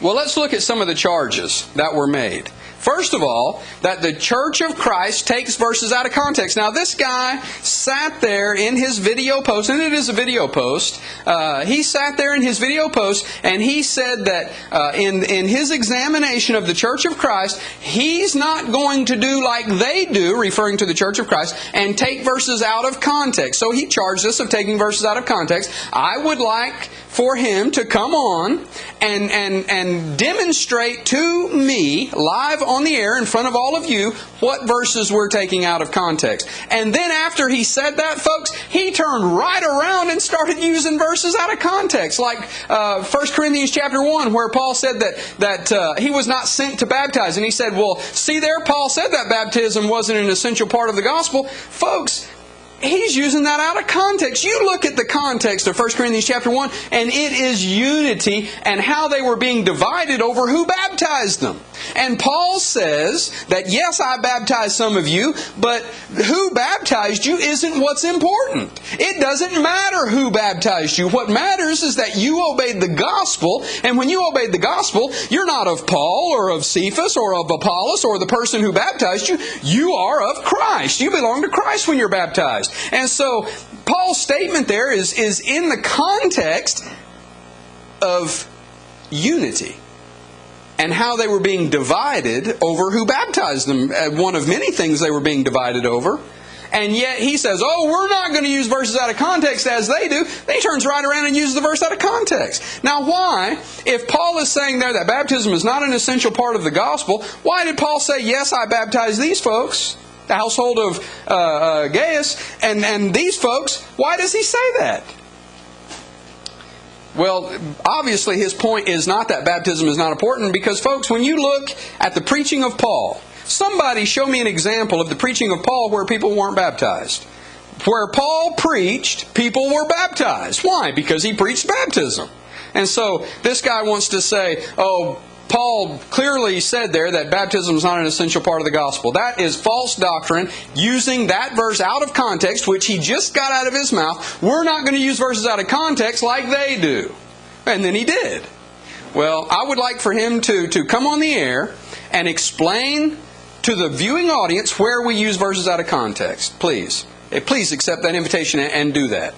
Well, let's look at some of the charges that were made. First of all, that the Church of Christ takes verses out of context. Now, this guy sat there in his video post, and it is a video post. He sat there in his video post, and he said that in his examination of the Church of Christ, he's not going to do like they do, referring to the Church of Christ, and take verses out of context. So he charged us of taking verses out of context. I would like for him to come on and demonstrate to me, live on the air in front of all of you, what verses we're taking out of context. And then after he said that, folks, he turned right around and started using verses out of context. Like 1 Corinthians chapter 1, where Paul said that he was not sent to baptize. And he said, well, see there, Paul said that baptism wasn't an essential part of the gospel. Folks, he's using that out of context. You look at the context of 1 Corinthians chapter 1, and it is unity and how they were being divided over who baptized them. And Paul says that, yes, I baptized some of you, but who baptized you isn't what's important. It doesn't matter who baptized you. What matters is that you obeyed the gospel, and when you obeyed the gospel, you're not of Paul or of Cephas or of Apollos or the person who baptized you. You are of Christ. You belong to Christ when you're baptized. And so Paul's statement there is in the context of unity and how they were being divided over who baptized them. One of many things they were being divided over. And yet he says, oh, we're not going to use verses out of context as they do. Then he turns right around and uses the verse out of context. Now why, if Paul is saying there that baptism is not an essential part of the gospel, why did Paul say, yes, I baptize these folks, the household of Gaius, and these folks? Why does he say that? Well, obviously his point is not that baptism is not important, because, folks, when you look at the preaching of Paul, somebody show me an example of the preaching of Paul where people weren't baptized. Where Paul preached, people were baptized. Why? Because he preached baptism. And so this guy wants to say, oh, Paul clearly said there that baptism is not an essential part of the gospel. That is false doctrine, using that verse out of context, which he just got out of his mouth. We're not going to use verses out of context like they do. And then he did. Well, I would like for him to come on the air and explain to the viewing audience where we use verses out of context. Please. Please accept that invitation and do that.